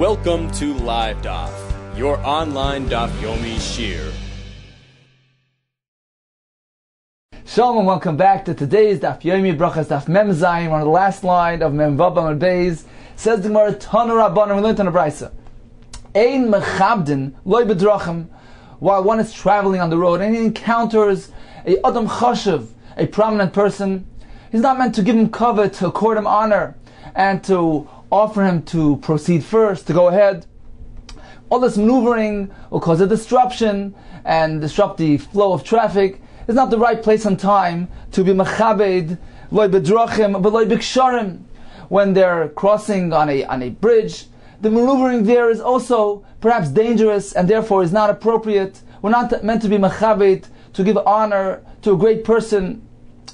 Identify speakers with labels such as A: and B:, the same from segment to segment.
A: Welcome to LIVEDAF, your online Daf Yomi Shiurim.
B: Shalom and welcome back to today's Daf Yomi Brachos Daf Mem Zayin. We're on the last line of Mem Vav Amud Beis. Says the Gemara, Tanu Rabbanan, we learned on the Brisa. Ein mechabdin loy bedrachim. While one is traveling on the road and he encounters a adam chashuv, a prominent person, he's not meant to give him kavod, to accord him honor, and to offer him to proceed first, to go ahead. All this maneuvering will cause a disruption and disrupt the flow of traffic. It's not the right place and time to be mechabed loy bedrachim but loy biksharim. When they're crossing on a bridge, the maneuvering there is also perhaps dangerous and therefore is not appropriate. We're not meant to be mechabed, to give honor to a great person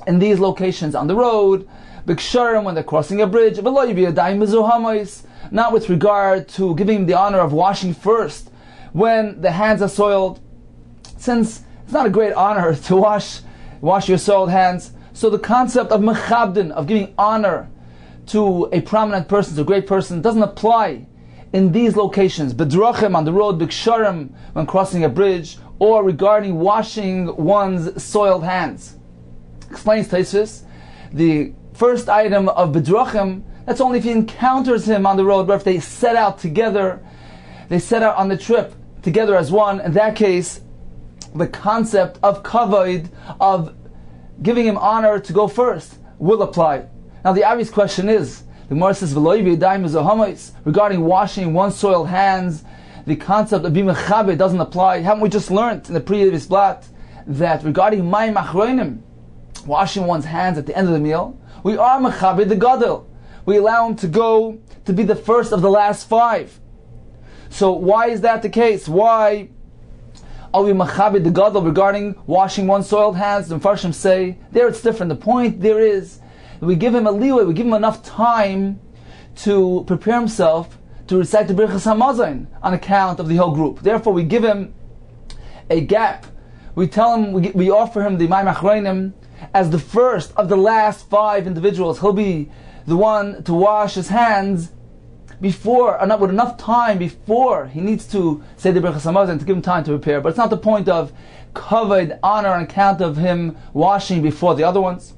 B: in these locations on the road. Biksharim, when they're crossing a bridge, not with regard to giving the honor of washing first when the hands are soiled, since it's not a great honor to wash your soiled hands. So the concept of mechabdin, of giving honor to a prominent person, to a great person, doesn't apply in these locations. Bedrachim, on the road, biksharim, when crossing a bridge, or regarding washing one's soiled hands. Explains Tosfos, the first item of bedrachim, that's only if he encounters him on the road, but if they set out together, they set out on the trip together as one, in that case, the concept of kavod, of giving him honor to go first, will apply. Now the obvious question is, the Gemara says, regarding washing one's soiled hands, the concept of being mechabed doesn't apply. Haven't we just learned in the previous blot that regarding mayim achronim, washing one's hands at the end of the meal, we are mechabed the gadol. We allow him to go to be the first of the last five. So why is that the case? Why are we mechabed the gadol regarding washing one's soiled hands? The Mepharshim say, there it's different. The point there is, we give him a leeway, we give him enough time to prepare himself to recite the Brachos HaMazon on account of the whole group. Therefore, we give him a gap. We tell him, we offer him the Mayim Achronim as the first of the last five individuals. He'll be the one to wash his hands before, or not with enough time before he needs to say the Brachos HaMazon, to give him time to prepare. But it's not the point of kavod, honor, on account of him washing before the other ones.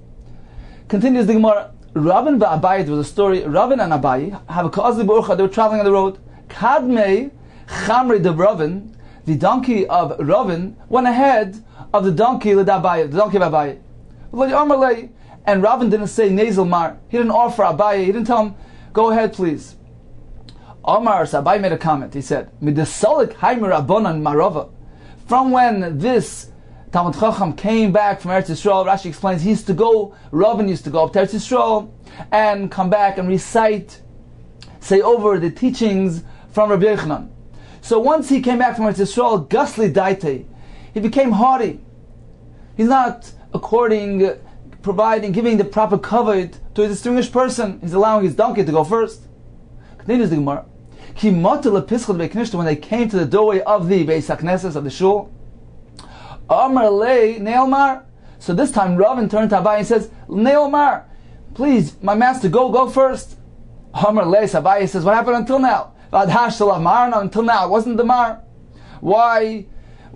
B: Continues the Gemara. Rabin and Abai, there was a story. Rabin and Abai have a ka'azli b'urcha. They were traveling on the road. Kadmei chamri de Rabin, the donkey of Rabin, went ahead of the donkey of Abai. And Rabin didn't say nasal mar. He didn't offer Abai. He didn't tell him, go ahead, please. Omar, so Abai made a comment. He said, "Midasalik haimer abonan marava." From when this Talmud Chacham came back from Eretz Yisrael, Rashi explains, Rabin used to go up to Eretz Yisrael and come back and say over the teachings from Rabbi Yochanan. So once he came back from Eretz Yisrael, Gasli Daite, he became haughty. He's not giving the proper kavod to a distinguished person. He's allowing his donkey to go first. Continues the Gemara. When they came to the doorway of the Beis HaKnesses, of the shul, Amar lei neilmar. So this time Ravin turned to Abai and says, neilmar, please, my master, go first. Amar lei, Abai says, what happened until now? Until now, it wasn't the mar. Why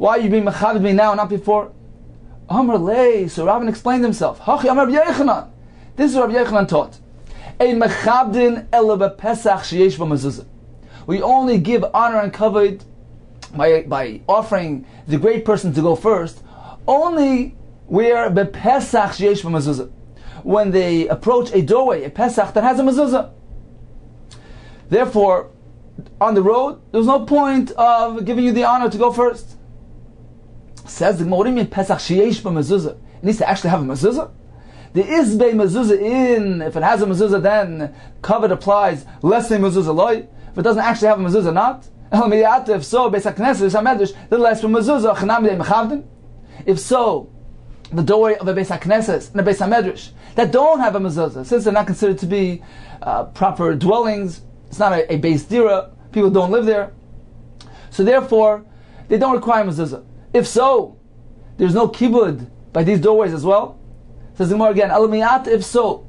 B: are you being mechabed me now, not before? Amar lei, so Ravin explained himself. Hachi Amar Rabbi Yochanan. This is what Rabbi Yochanan taught. Ein mechabdin ela bepesach sheyesh b'mezuzah. We only give honor and kavod by offering the great person to go first, only where bepesach sheyesh b'mezuzah, when they approach a doorway, a pesach that has a mezuzah. Therefore, on the road, there's no point of giving you the honor to go first. Says the Gemara, what do you mean pesach sheyesh b'mezuzah? It needs to actually have a mezuzah. There is be mezuzah in. If it has a mezuzah, then kavod applies. Less than mezuzah loy. If it doesn't actually have a mezuzah, not. If so, Beis HaKnesses, then less from mezuzah, chanami mechavdin. If so, the doorway of a Beis HaKnesses and a Beis HaMedrash that don't have a mezuzah, since they're not considered to be proper dwellings, it's not a Beis Dira, people don't live there, so therefore, they don't require mezuzah. If so, there's no kibud by these doorways as well. Says the Gemara again, if so,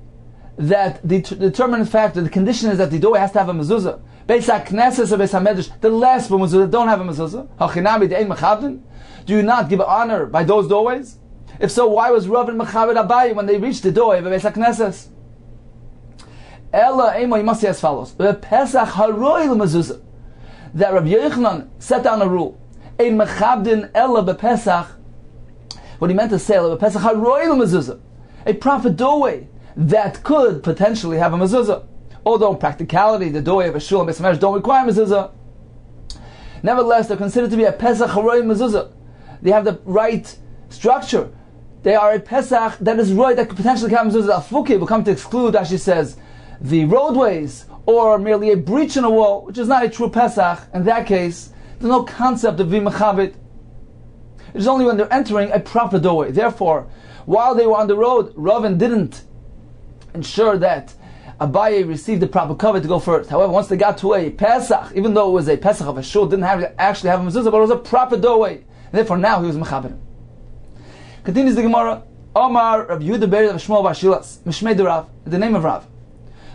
B: that the determinant factor, the condition is that the doorway has to have a mezuzah. Beis HaKnesses or Beis HaMedrash, the last mezuzah don't have a mezuzah. Hachinami de'ein mechabdin. Do you not give honor by those doorways? If so, why was Rav and Mechabed Abaye when they reached the doorway of Beis HaKnesses? Ella Emo, you must say as follows: Pesach haroy l'mezuzah. That Rabbi Yochanan set down a rule. Ein mechabdin ella bepesach. What he meant to say, bepesach haroy l'mezuzah, a prophet doorway that could potentially have a mezuzah. Although in practicality, the doorway of a shul and Beis HaMedrash don't require mezuzah. Nevertheless, they're considered to be a Pesach haroy mezuzah. They have the right structure. They are a Pesach that is right, that could potentially have mezuzah. Al-Fuki will come to exclude, as she says, the roadways, or merely a breach in a wall, which is not a true Pesach. In that case, there's no concept of v'mechabit. It is only when they're entering a proper doorway. Therefore, while they were on the road, Ravin didn't ensure that Abaye received the proper cover to go first. However, once they got to a Pesach, even though it was a Pesach of a shul, didn't actually have a mezuzah, but it was a proper doorway. And therefore, now he was mechabit. Continues the Gemara. Omar Rav Yehuda buried of Shmuel bar Shilas, Mishmei de Rav, the name of Rav.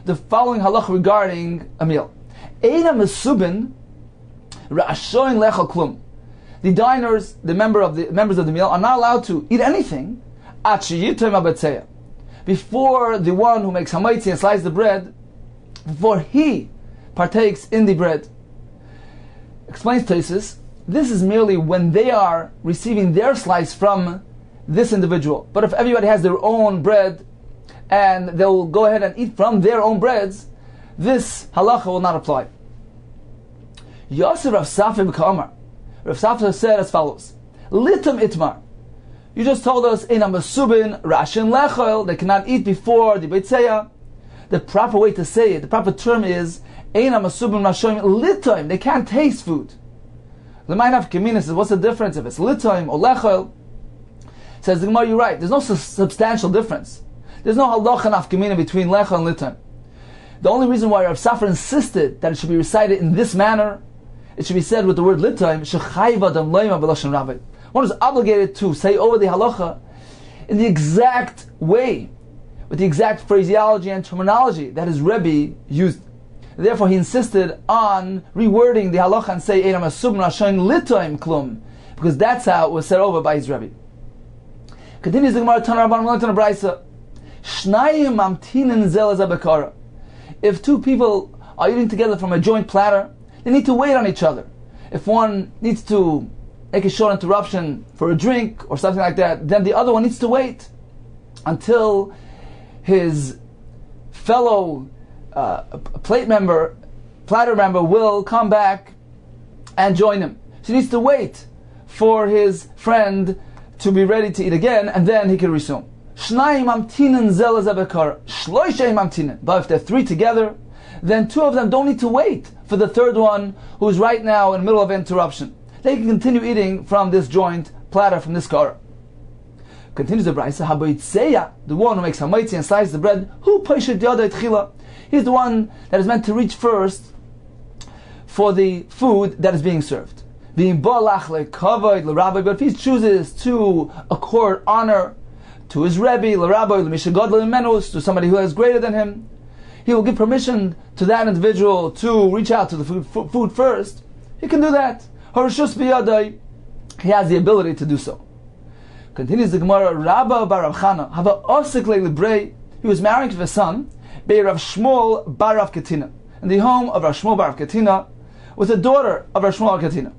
B: The following halach regarding a meal: Eina mesubin ra'ashoin lechal klum. The diners, the members of the meal, are not allowed to eat anything at sheyitem abatzeya, before the one who makes hamaitzi and slices the bread, before he partakes in the bread. Explains Tosfos, this is merely when they are receiving their slice from this individual. But if everybody has their own bread and they'll go ahead and eat from their own breads, this halacha will not apply. Yosef Rav Safra b'Kamar. Rav Safra said as follows: Litam itmar. You just told us in Amasubin Rashin Lechol, they cannot eat before the Beitzeya. The proper way to say it, the proper term is Ein Amasubin Rashin Litam. They can't taste food. The mind of Kamina says, what's the difference if it's Litam or Lechol? Says the Gemara, you're right. There's no substantial difference. There's no halacha nafkamina between Lechol and Litam. The only reason why Rav Safra insisted that it should be recited in this manner, it should be said with the word Litam, Shechayva dam loima b'lashon Rabbi. One is obligated to say over the halacha in the exact way, with the exact phraseology and terminology that his Rabbi used. Therefore, he insisted on rewording the halacha and say Einam asubn rashayin litaim klum, because that's how it was said over by his Rabbi. Continues the Gemara, Tana Rabban Melech Tana Braisa, Shnayim mamtinin zel zabekara. If two people are eating together from a joint platter, they need to wait on each other. If one needs to make a short interruption for a drink or something like that, then the other one needs to wait until his fellow platter member will come back and join him. So he needs to wait for his friend to be ready to eat again, and then he can resume. Shnayim mamtinen zel zabekar, shloishay mamtinen. But if they're three together, then two of them don't need to wait for the third one who's right now in the middle of interruption. They can continue eating from this joint platter, from this kara. Continues the Braisa, Haboitzeya, the one who makes hamaitzi and slices the bread, who paishet yada etchila. He's the one that is meant to reach first for the food that is being served. But if he chooses to accord honor to his Rebbe, to somebody who is greater than him, he will give permission to that individual to reach out to the food first. He can do that. He has the ability to do so. Continues the Gemara, Rabba bar Rav Chana, Hava osik le'librei. He was married to his son, Bei Rav Shmuel bar Rav Katina, in the home of Rav Shmuel bar Rav Katina, with a daughter of Rav Shmuel bar Katina.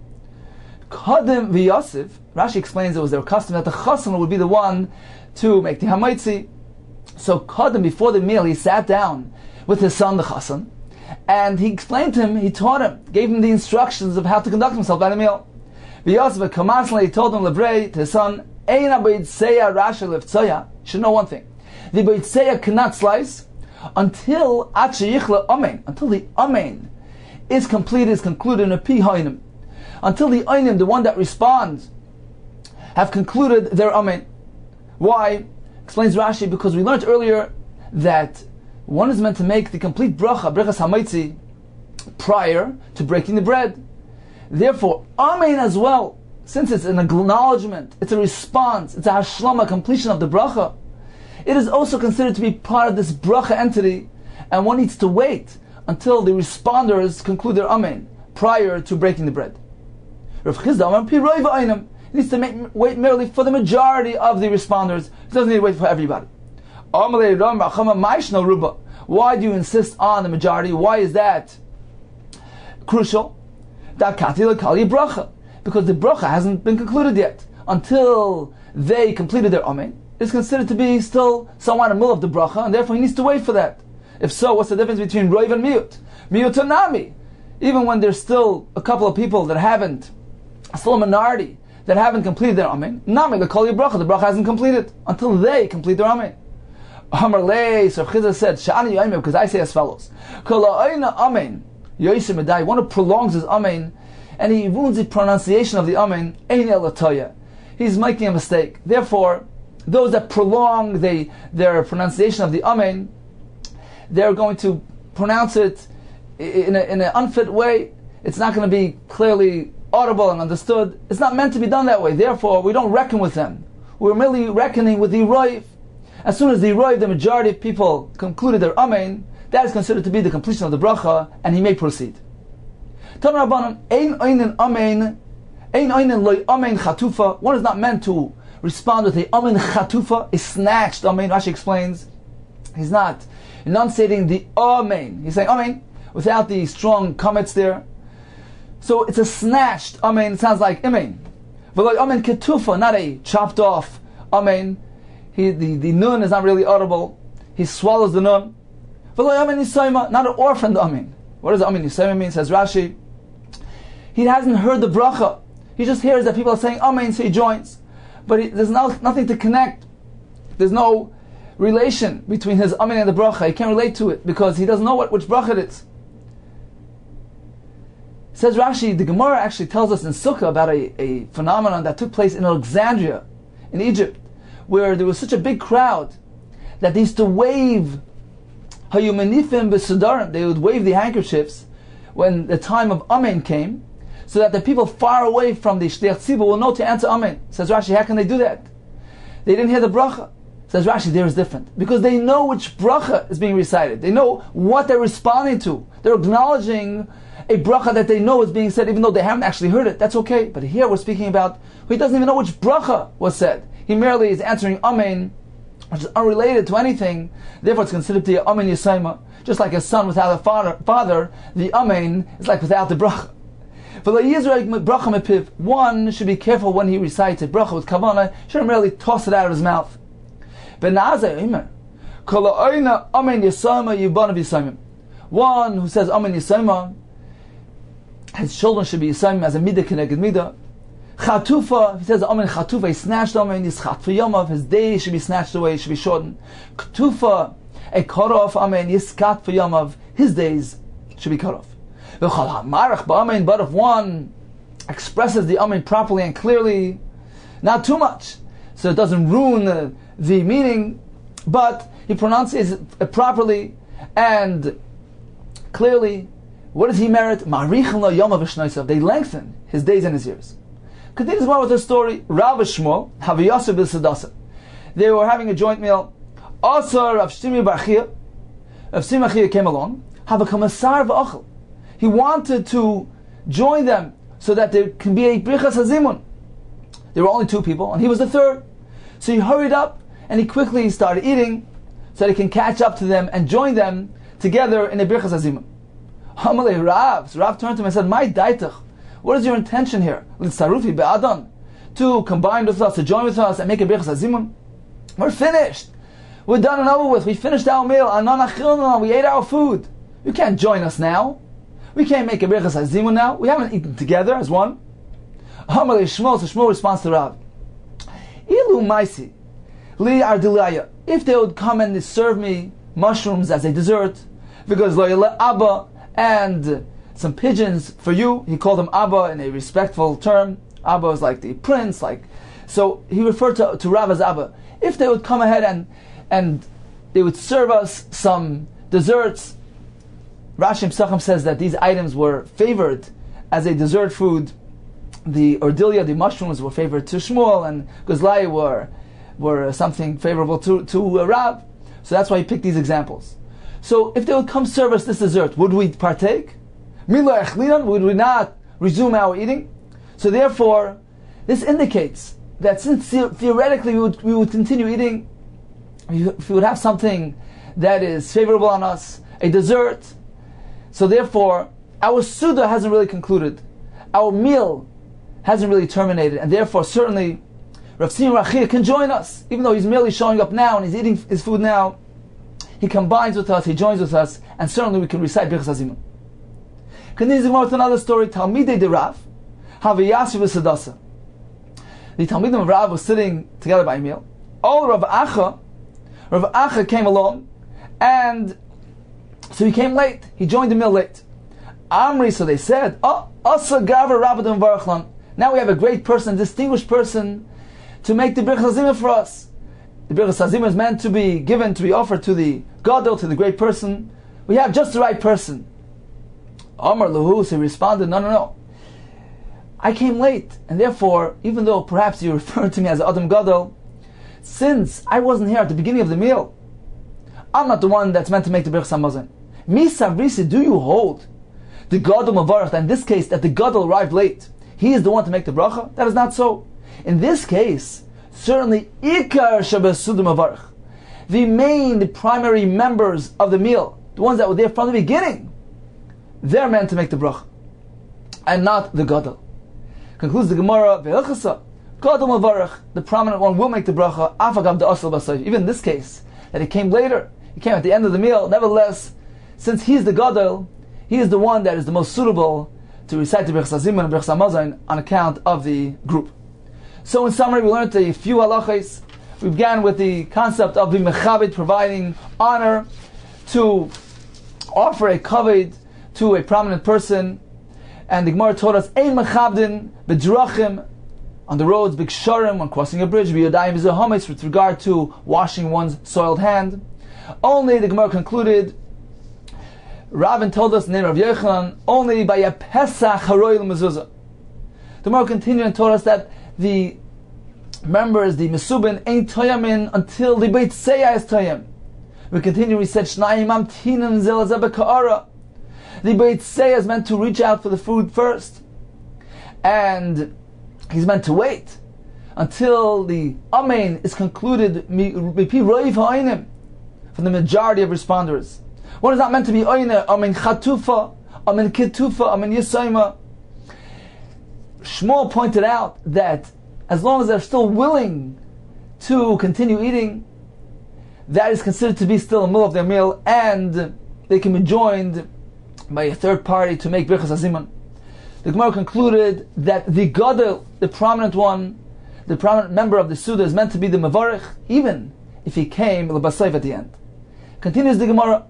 B: Kadim v'Yosef, Rashi explains it was their custom that the chassan would be the one to make the hamaitzi. So Kadim, before the meal, he sat down with his son, the chassan, and he explained to him, he taught him, gave him the instructions of how to conduct himself by the meal. V'Yosef constantly told him lebrei, to his son, Eina b'yitzeya rasha leftzaya. You should know one thing: the b'yitzeya cannot slice until until the amen is completed, is concluded in a pi hainim. Until the ainim, the one that responds, have concluded their amen. Why? Explains Rashi, because we learned earlier that one is meant to make the complete brachas hamaitzi, prior to breaking the bread. Therefore, amen as well, since it's an acknowledgement, it's a response, it's a hashlama, completion of the bracha, it is also considered to be part of this bracha entity, and one needs to wait until the responders conclude their amen prior to breaking the bread. Rav Chisda Amar Pi Rov Einam. He needs to wait merely for the majority of the responders. He doesn't need to wait for everybody. Why do you insist on the majority? Why is that crucial? Because the bracha hasn't been concluded yet. Until they completed their amen, it's considered to be still somewhat in the middle of the bracha, and therefore he needs to wait for that. If so, what's the difference between Rov and Miut? Miut and Nami. Even when there's still a couple of people that haven't, still a minority, that haven't completed their amen, Nami, the Kollel bracha, the bracha hasn't completed until they complete their amen. Amar Lei, so Chizah said, Sha'ani Yoimim, because I say as follows: Amen, Yoisim Medai, one who prolongs his amen, and he wounds the pronunciation of the amen, Ein Elatoya. He's making a mistake. Therefore, those that prolong their pronunciation of the amen, they're going to pronounce it in an unfit way. It's not going to be clearly audible and understood. It's not meant to be done that way. Therefore, we don't reckon with them. We're merely reckoning with the Rov. As soon as the Rov, the majority of people concluded their amen, that is considered to be the completion of the bracha, and he may proceed. One is not meant to respond with a amen chatufa, a snatched amen. Rashi explains, he's not enunciating the amen. He's saying amen without the strong comments there. So it's a snatched amen. It sounds like amen. But amen ketufa, not a chopped off amen. The nun is not really audible. He swallows the nun. Amen yisayma, not an orphaned amen. What does amen yisayma mean? Says Rashi, he hasn't heard the bracha. He just hears that people are saying amen, so he joins. But there's nothing to connect. There's no relation between his amen and the bracha. He can't relate to it because he doesn't know which bracha it is. Says Rashi, the Gemara actually tells us in Sukkah about a phenomenon that took place in Alexandria, in Egypt, where there was such a big crowd that they used to wave hayumanifim b'sudarim. They would wave the handkerchiefs when the time of amen came, so that the people far away from the shliach tzibur will know to answer amen. Says Rashi, how can they do that? They didn't hear the bracha. Says Rashi, there is different. Because they know which bracha is being recited. They know what they're responding to. They're acknowledging a bracha that they know is being said, even though they haven't actually heard it. That's okay. But here we're speaking about who doesn't even know which bracha was said. He merely is answering amen, which is unrelated to anything. Therefore it's considered to be amen yisayma. Just like a son without a father, the amen is like without the bracha. One should be careful when he recites a bracha with kavanah. Shouldn't merely toss it out of his mouth. One who says amen yisayma, his children should be yisayim as a midah keneged midah. Chatufa, he says amen chatufa, he snatched amen, yischat for yamav, his days should be snatched away, should be shortened. Ktufa, a cut off amen, yiskat for yamav, his days should be cut off. But if one expresses the amen properly and clearly, not too much, so it doesn't ruin the meaning, but he pronounces it properly and clearly, what does he merit? They lengthen his days and his years. Continues more with the story. Rav Shmuel, Haviyasir b'Sadasa. They were having a joint meal. Also, Rav Shtimi Barchia, Rav Shtimi Barchia came along. Have a kamasar v'achel. He wanted to join them so that there can be a brichas hazimun. There were only two people, and he was the third. So he hurried up and he quickly started eating so that he can catch up to them and join them together in a brichas hazimun. Hamalei Rav. So Rav turned to him and said, "My daitach, what is your intention here? L'tzarufi be'adon, to combine with us, to join with us, and make a brichas hazimun? We're finished. We're done and over with. We finished our meal. We ate our food. You can't join us now. We can't make a brichas hazimun now. We haven't eaten together as one." Hamalei Shmuel. So Shmuel responds to Rav, "Ilu maisi li ardilaya. If they would come and serve me mushrooms as a dessert, because lo yele abba, and some pigeons for you." He called them Abba in a respectful term. Abba is like the prince, so he referred to Rav as Abba. If they would come ahead and they would serve us some desserts, Rashi Psachim says that these items were favored as a dessert food. The ordilia, the mushrooms, were favored to Shmuel, and Gozlai were were something favorable to Rav. So that's why he picked these examples. So if they would come serve us this dessert, would we partake? Would we not resume our eating? So therefore, this indicates that since theoretically we would continue eating, if we would have something that is favorable on us, a dessert, so therefore our Suda hasn't really concluded, our meal hasn't really terminated, and therefore certainly Rav Simon Rachia can join us, even though he's merely showing up now and he's eating his food now. He combines with us, he joins with us, and certainly we can recite Birchas Hazimun. Continues with another story. Talmidei de Rav, Haviyasi v'Sadasa. The Talmidim of Rav was sitting together by a meal. Oh, Rav Acha came along, and so he came late. He joined the meal late. Amri, so they said, oh, Asa Gavra Rabbadim Varachlan. Now we have a great person, distinguished person, to make the Birchas Hazimun for us. The Birchas Hazimun is meant to be given, to be offered to the Gadol, to the great person. We have just the right person. Amar Lahu, so he responded, no. I came late, and therefore, even though perhaps you referred to me as Adam Gadol, since I wasn't here at the beginning of the meal, I'm not the one that's meant to make the Birchas Hamazon. Misavrisi, do you hold the Gadol Mavarach, in this case, that the Gadol arrived late, he is the one to make the bracha? That is not so. In this case, certainly Ikar Shabasudim Mavarach, the primary members of the meal, the ones that were there from the beginning, they're meant to make the bracha, and not the Gadol. Concludes the Gemara, Ve'ilchasa, Gadol Mavarach, the prominent one will make the bracha, Afagav the Asal Basayif. Even in this case, that he came later, he came at the end of the meal, nevertheless, since he's the Gadol, he is the one that is the most suitable to recite the Birchas Hazimun and Birchas Hamazon on account of the group. So in summary, we learned a few halachos. We began with the concept of the mechabed, providing honor, to offer a kavod to a prominent person. And the Gemara taught us, ein mechabdin b'drachim, on the roads, b'ksharim, when crossing a bridge, b'yodayim v'zahamis, with regard to washing one's soiled hand. Only, the Gemara concluded, Ravin told us in the name of Yochanan, only by a Pesach haroil mezuzah. The Gemara continued and taught us that the members, the Mesubin, ain't toyamin until the Beit Seya is toyam. We continue, we said, Shnayim amtinim zel ka'ara. The Beit Seya is meant to reach out for the food first, and he's meant to wait until the Amen is concluded from the majority of responders. One is not meant to be Oyne, Amen Chatufa, Amen Kitufa, Amen Yisayma. Shmuel pointed out that as long as they're still willing to continue eating, that is considered to be still a middle of their meal, and they can be joined by a third party to make Birchas Hazimun. The Gemara concluded that the Gadol, the prominent one, the prominent member of the Suda, is meant to be the Mavarich, even if he came l'basayv at the end. Continues the Gemara.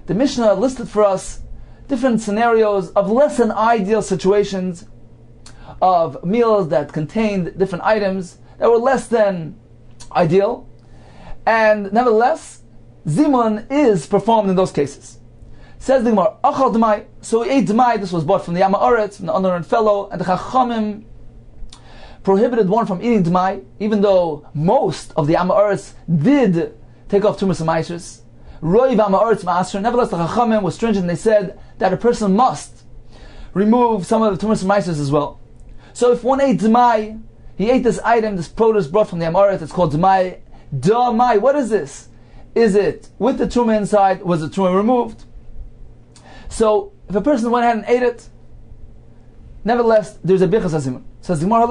B: The Mishnah listed for us different scenarios of less than ideal situations of meals that contained different items that were less than ideal, and nevertheless, Zimun is performed in those cases. Says the Gemara, Achal D'mai, so he ate D'mai. This was bought from the Yama Oretz, from the unlearned fellow, and the Chachamim prohibited one from eating D'mai, even though most of the Yama Oretz did take off Tumas and Maishers. Roiv Yama Oretz Ma'asher. Nevertheless, the Chachamim was stringent, and they said that a person must remove some of the Tumas and Maishers as well. So if one ate D'mai, he ate this item, this produce brought from the Yama Oretz, it's called D'mai. D'mai, what is this? Is it with the Tumah inside? Was the Tumah removed? So, if a person went ahead and ate it, nevertheless, there's a Birchas Hazimun. Says the Gemara,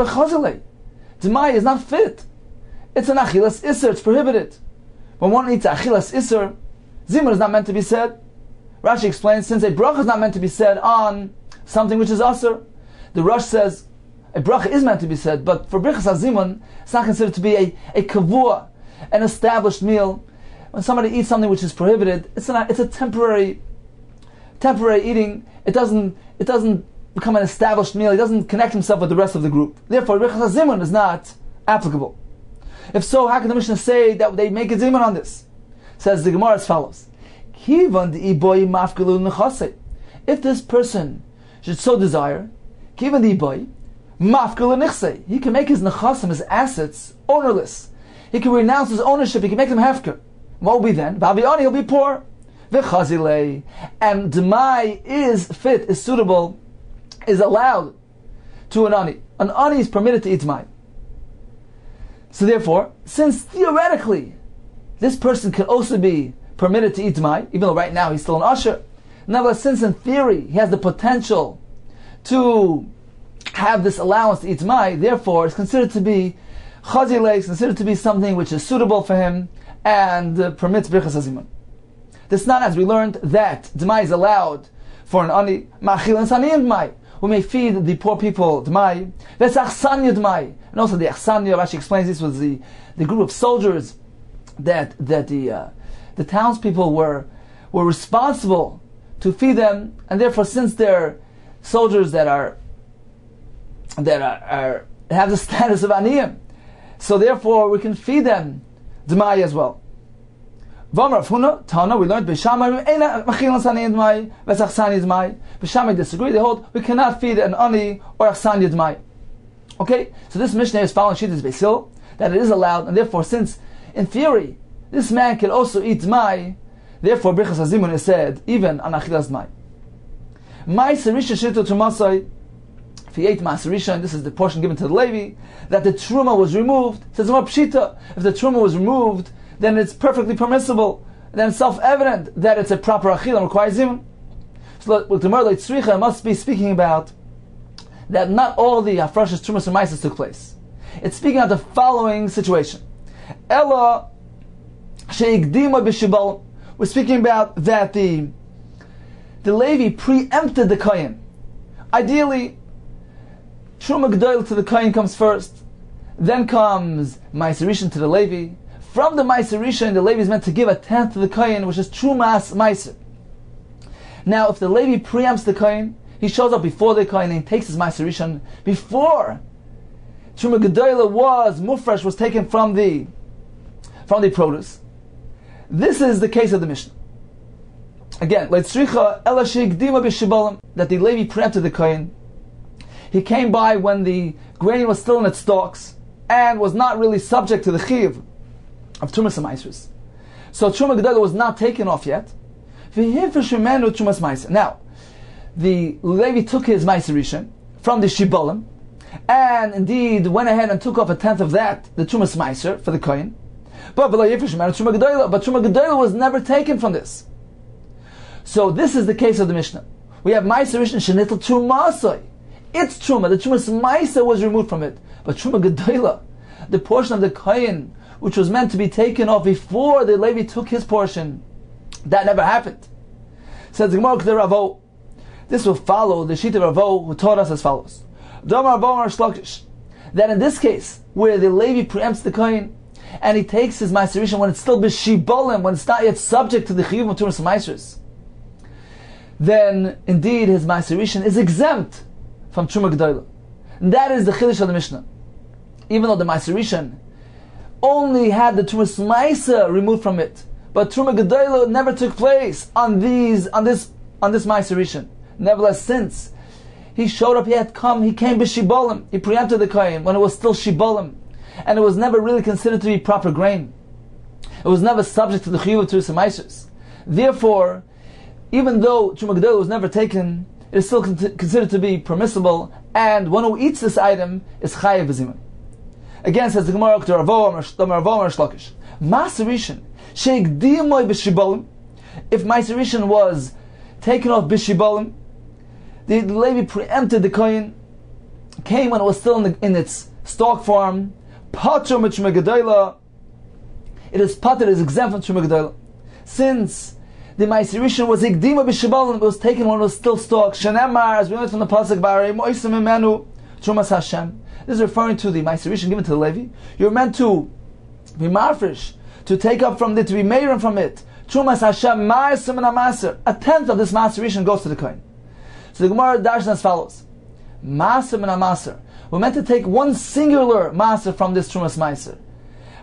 B: D'mai is not fit. It's an Achilas Isser, it's prohibited. When one eats Achilas Isser, Zimun is not meant to be said. Rashi explains, since a bracha is not meant to be said on something which is Asr, the Rosh says, a bracha is meant to be said, but for Birchas Hazimun, it's not considered to be a kavua, an established meal. When somebody eats something which is prohibited, it's a temporary eating. It doesn't become an established meal. He doesn't connect himself with the rest of the group. Therefore, Birchas Hazimun is not applicable. If so, how can the Mishnah say that they make a zimun on this? Says the Gemara as follows: if this person should so desire, he can make his nechasim, his assets, ownerless. he can renounce his ownership, he can make them hefker. What will be then? V'avi'ani, he'll be poor. V'chazilei, and Demai is fit, is suitable, is allowed to an ani. An ani is permitted to eat Demai. So therefore, since theoretically this person can also be permitted to eat Demai, even though right now he's still an usher, nevertheless, since in theory he has the potential to have this allowance to eat Demai, therefore it's considered to be chazilei, it's considered to be something which is suitable for him and permits birchas hazimun. This is not as we learned that Demai is allowed for an ani, ma'achil and saniyim Demai. We may feed the poor people Demai, v'sachsanya Demai. And also the achsanya, Rashi explains this was the group of soldiers that the townspeople were responsible to feed them, and therefore since they're soldiers that have the status of aniyim, so therefore we can feed them Demai as well. V'amar Huna, Tana, we learned B'Shamai eina machilan saniyim Demai v'sachsanya Demai. B'Shamai disagree; they hold we cannot feed an ani or achsanya Demai. Okay, so this Mishnah is following Shittas Beis Hillel that it is allowed, and therefore since in theory this man can also eat Demai, therefore Birchas Hazimun is said even on achilas Demai. Ma'aser Rishon Shito Trumasai. If he ate Ma'aser Rishon, this is the portion given to the Levi, that the Truma was removed. It says more Pshita. If the Truma was removed, then it's perfectly permissible. Then it's self-evident that it's a proper Achil and requires Zimun. So with the Gemara like Tzricha, must be speaking about that not all the Hafrashas Trumas and Ma'aser took place. It's speaking of the following situation. Ella she'igdima b'shibal. We're speaking about that the Levi preempted the Kohen. Ideally, Truma G'dayl to the Kohen comes first, then comes Ma'aser Rishon to the Levi. From the Ma'aser Rishon, the Levi is meant to give a tenth to the Kohen, which is Trumas Ma'aser. Now, if the Levi preempts the Kohen, he shows up before the Kohen and he takes his Ma'aser Rishon before Truma G'dayla was taken from the produce. This is the case of the Mishnah. Again, that the Levi preempted the Kohen. He came by when the grain was still in its stalks and was not really subject to the chiv of Trumas and Maasros. So Truma G'dayla was not taken off yet. Now, the Levi took his Ma'aser Rishon from the Shibolim, and indeed went ahead and took off a tenth of that, the Trumas Ma'aser, for the Kohen. But Truma G'dayla was never taken from this. So this is the case of the Mishnah. We have Ma'aser Rishon Shenitl Trumasai. It's Truma. The Trumas Ma'aser was removed from it. But Truma G'dayla, the portion of the Kohen, which was meant to be taken off before the Levi took his portion, that never happened. Says the Gemara K'der Ravo. This will follow the Shita Ravo, who taught us as follows. That in this case, where the Levi preempts the Kohen, and he takes his Ma'aser Rishon when it's still b'shibolim, when it's not yet subject to the chiyuv of Trumas Ma'asros, then indeed his Ma'aser Rishon is exempt from Truma G'dayla. That is the Chiddush of the Mishnah. Even though the Ma'aser Rishon only had the Trumas Ma'aser removed from it, but Truma G'dayla never took place on this Ma'aser Rishon. Nevertheless, since he showed up, he came b'shibolim, he preempted the Kohen when it was still shibolim, and it was never really considered to be proper grain. It was never subject to the chiyuv of Trumas Ma'asros. Therefore, even though Truma G'dayla was never taken, it is still considered to be permissible, and one who eats this item is chayav b'zimun. Again, says the Gemara, Ma'aser Rishon she'igdimoi b'shibolim. If Ma'aser Rishon was taken off b'shibolim, the Levi preempted the Kohen, came when it was still in its stalk form, Patra mit Truma G'dayla, it is Patra, it is exempt from Truma G'dayla. Since the Ma'aser Rishon was Igdima b'shibolim, it was taken when it was still stalk, Shenemar, as we learned from the Pasuk, B'arei Moisem Imenu, Trumas Hashem. This is referring to the Ma'aser Rishon given to the Levi. You're meant to be marfish, to take up from it, to be meirim from it. Trumas Hashem, Ma'aser min HaMaser. A tenth of this Ma'aser Rishon goes to the Kohen. So the Gemara darshan as follows: Ma'aser min HaMaser. We're meant to take one singular Ma'aser from this Trumas Ma'aser.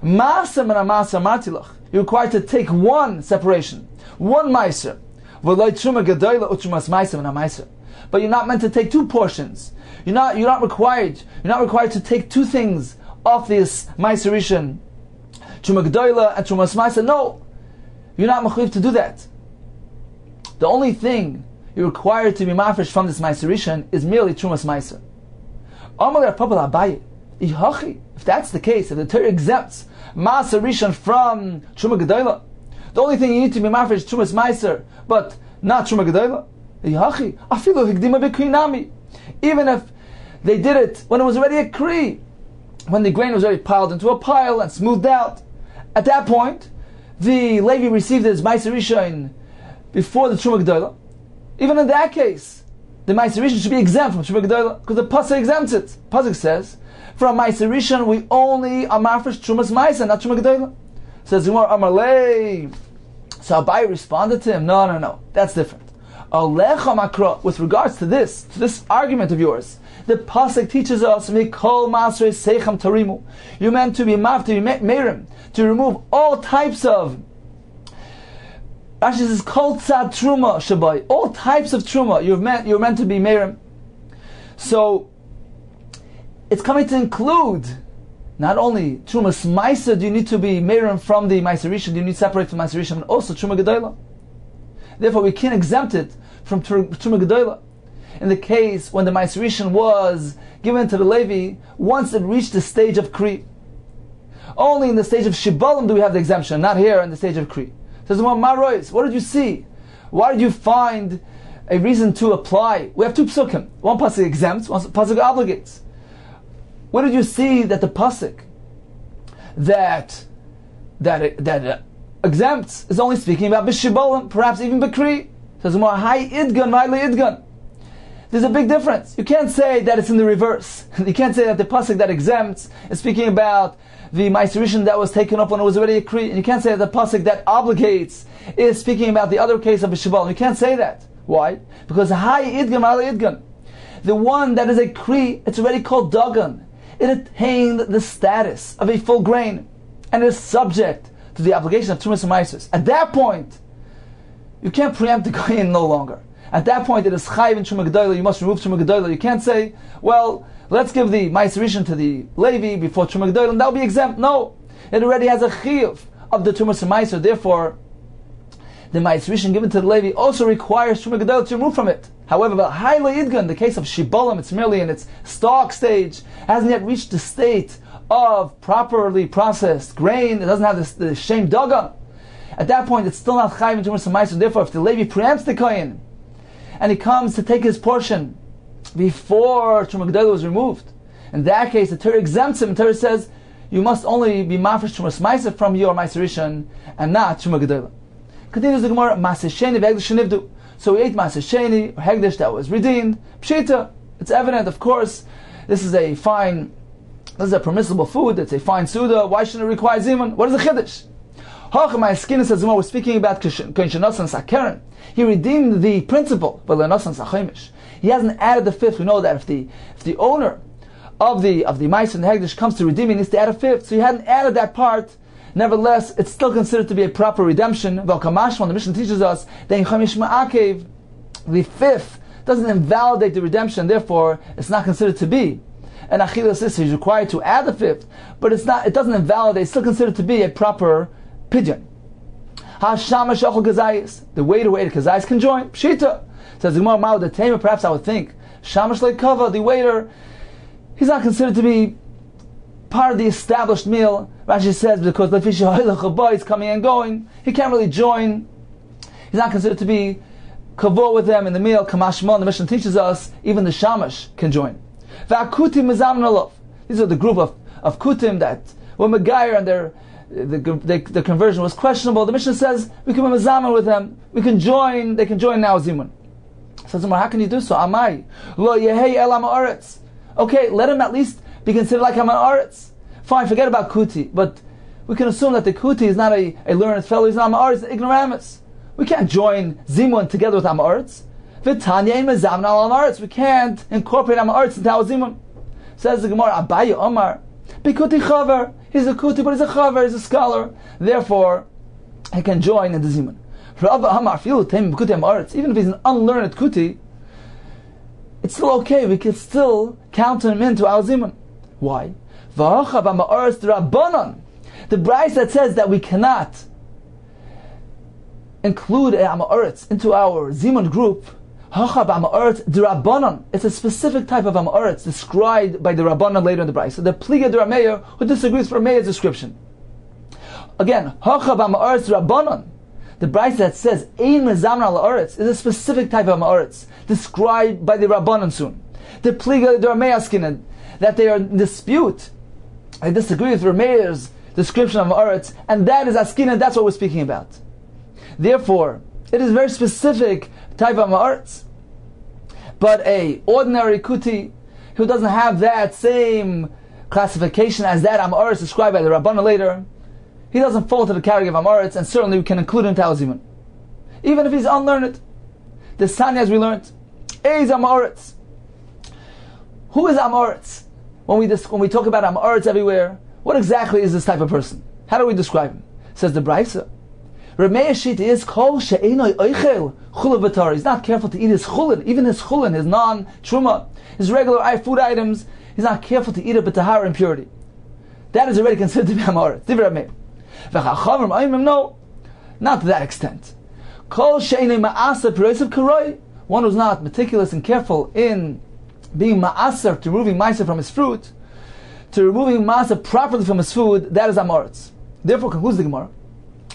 B: Ma'aser min HaMaser martilach. You're required to take one separation, one Ma'aser. V'loi Truma G'dayla u'Trumas Ma'aser min HaMaser. But you're not meant to take two portions. You're not required to take two things off this Ma'aser Rishon Truma Gedola and Trumas Meiser. No, you're not mechuyev to do that. The only thing you're required to be mafresh from this Meiser Rishon is merely Trumas Meiser. If that's the case, if the Torah exempts Meiser Rishon from Truma Gedola, the only thing you need to be mafresh is Trumas Meiser, but not Truma Gedola. Even if they did it when it was already a kri, when the grain was already piled into a pile and smoothed out, at that point, the Levi received his Meiser Rishon before the Truma Gedola. Even in that case, the Meiser Rishon should be exempt from Truma Gedola because the pasuk exempts it. Pasuk says, "From Meiser Rishon we only are mafresh Trumas Meiser, not Truma Gedola." Says Gemara Amarlei. So Abai responded to him, "No, that's different. Alecha makra." With regards to this argument of yours, the pasuk teaches us, "Mikol masrei seicham tarimu." You're meant to be meirim, to remove all types of. Rashi says, "Kol tzad truma shabai." All types of truma. You're meant to be meirim. So it's coming to include not only trumas meiser. Do you need to be meirim from the Meiser Rishon? Do you need to separate from Meiser Rishon, and also Truma Gedola? Therefore, we can't exempt it from Truma Gedola. In the case when the Meiser Rishon was given to the Levi, once it reached the stage of Kri. Only in the stage of Shibalim do we have the exemption, not here in the stage of Kri. Says, Marois, what did you see? Why did you find a reason to apply? We have two psukim. One pasuk exempts, one pasuk obligates. Where did you see that the pasuk that exempts is only speaking about Bishibalim, perhaps even Bekri? Says, Hai idgan, Maile idgan. There's a big difference. You can't say that it's in the reverse. You can't say that the pasuk that exempts is speaking about the Meiser Rishon that was taken up when it was already a Kri. And you can't say that the pasuk that obligates is speaking about the other case of a Shibal. You can't say that. Why? Because Hai Idgan, Ma'ale Idgan. The one that is a Kri, it's already called Dagan. It attained the status of a full grain and is subject to the obligation of Trumas and Meisers. At that point, you can't preempt the Kohen no longer. At that point, it is Chayiv in Truma Gedola. You must remove Truma Gedola. You can't say, well, let's give the Meiser Rishon to the Levi before Truma Gedola, and that'll be exempt. No, it already has a Chiyuv of the Trumas and Meiser. Therefore, the Meiser Rishon given to the Levi also requires Truma Gedola to remove from it. However, Haile Idgan, the case of Shibalim, it's merely in its stalk stage, hasn't yet reached the state of properly processed grain. It doesn't have the shem dagan. At that point, it's still not Chayiv in Trumas and Meiser. Therefore, if the Levi preempts the Kohen, and he comes to take his portion before Truma Gedola was removed, in that case, the Torah exempts him. The Torah says, you must only be mafresh Trumas Meiser from your Meiser Rishon, and not Truma Gedola. Continues the Gemara, Maseh Sheni v'Hegdish shenivdu. So we ate Maseh Sheni, or Hegdish that was redeemed. Pshita, it's evident, of course, this is a permissible food, it's a fine Suda, why shouldn't it require Zimun? What is the Chiddush? My skin says, we're speaking about Kenshanos and Sakeren. He redeemed the principle, but Lenos and Sachemish. He hasn't added the fifth. We know that if the owner of the Meiser and the Hegdish comes to redeem, he needs to add a fifth. So he hadn't added that part. Nevertheless, it's still considered to be a proper redemption. Velkamashman, the Mishnah teaches us that the fifth doesn't invalidate the redemption, therefore it's not considered to be an achilas issur. He's required to add the fifth, but it doesn't invalidate, it's still considered to be a proper pidyon. The way to wait kazayis can join. Pshita. Says the Gemara, the tamer, perhaps I would think, Shamash leikava, the waiter, he's not considered to be part of the established meal. Rashi says because he's coming and going, he can't really join. He's not considered to be kavod with them in the meal. Kamashmon, the Mishnah teaches us, even the shamash can join. These are the group of kutim that were megayer and the conversion was questionable. The Mishnah says we can be mezamen with them. We can join. They can join now zimun. Says how can you do so? Amai lo yehei elam haaretz. Okay, let him at least be considered like Haman Aretz. Fine, forget about Kuti, but we can assume that the Kuti is not a learned fellow, he's not Haman Aretz, an ignoramus. We can't join Zimun together with Haman Aretz. V'tanya im mezamna al Haman Aretz. We can't incorporate Haman Aretz into our Zimun. Says the Gemara, Abaye Omar, Bikuti Chaver. He's a Kuti, but he's a Chaver, he's a scholar. Therefore, he can join in the Zimun. Even if he's an unlearned Kuti, it's still okay. We can still count him into our zimun. Why? The The Brachos that says that we cannot include a Amaretz into our Zimun group, it's a specific type of Amaretz described by the Rabbanan later in the Brachos. So the Pliga de Rameir, who disagrees with Rameir's description. Again, Rabbanan, the Brachos that says Ein Mezamna al Haaretz is a specific type of Amaretz described by the Rabbanan soon. The Pliga de Rameir Skinan, that they are in dispute. I disagree with Rameir's description of Amaretz, and that is Askinan, that's what we're speaking about. Therefore, it is a very specific type of Amaretz. But a ordinary kuti who doesn't have that same classification as that Amaretz described by the Rabbanan later, he doesn't fall to the category of Amaretz, and certainly we can include him to our Zimun. Even if he's unlearned. The Sanya, as we learned, is Amaretz. Who is Amaretz? When we talk about Amaretz everywhere, what exactly is this type of person? How do we describe him? Says the Brachos. Rameir Shita is kol she'enoi oichel chulav b'tar. He's not careful to eat his chulin, even his chulin, his non-truma, his regular food items. He's not careful to eat it b'tahara impurity. That is already considered to be Amaretz. Divrei Rameir. V'chachavim ayimim, no, not to that extent. Kol she'enoi ma'aser pirosav karoi. One who's not meticulous and careful in being ma'aser, to removing ma'aser from his fruit, to removing ma'aser properly from his food, that is Amaretz. Therefore, concludes the Gemara,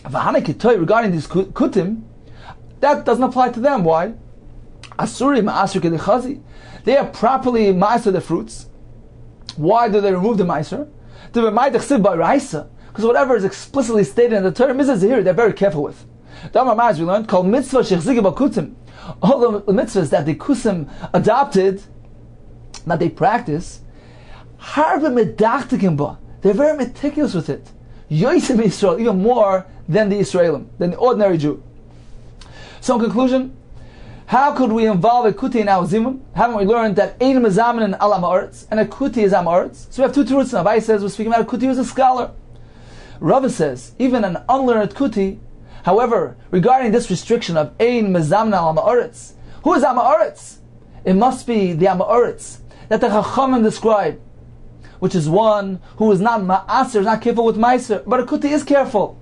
B: regarding these kutim, that doesn't apply to them. Why? Asuri ma'aser kelichazi. They are properly ma'aser the fruits. Why do they remove the ma'aser? Because whatever is explicitly stated in the Torah, they're very careful with. We learned called mitzvah shechzigi b'kutim. All the mitzvahs that the kusim adopted, that they practice, they're very meticulous with it. Yosim Israel, even more than the Israelim, than the ordinary Jew. So in conclusion, how could we involve a kuti in our zimun? Haven't we learned that ein mezamin al Amaretz, and a kuti is Amaretz? So we have two truths. Rabbi says we're speaking about a kuti who's a scholar. Rava says even an unlearned kuti. However, regarding this restriction of ein mezamin al Amaretz, who is Amaretz? It must be the Amaretz that the Chachamim describe, which is one who is not ma'aser, is not careful with ma'aser, but a kuti is careful.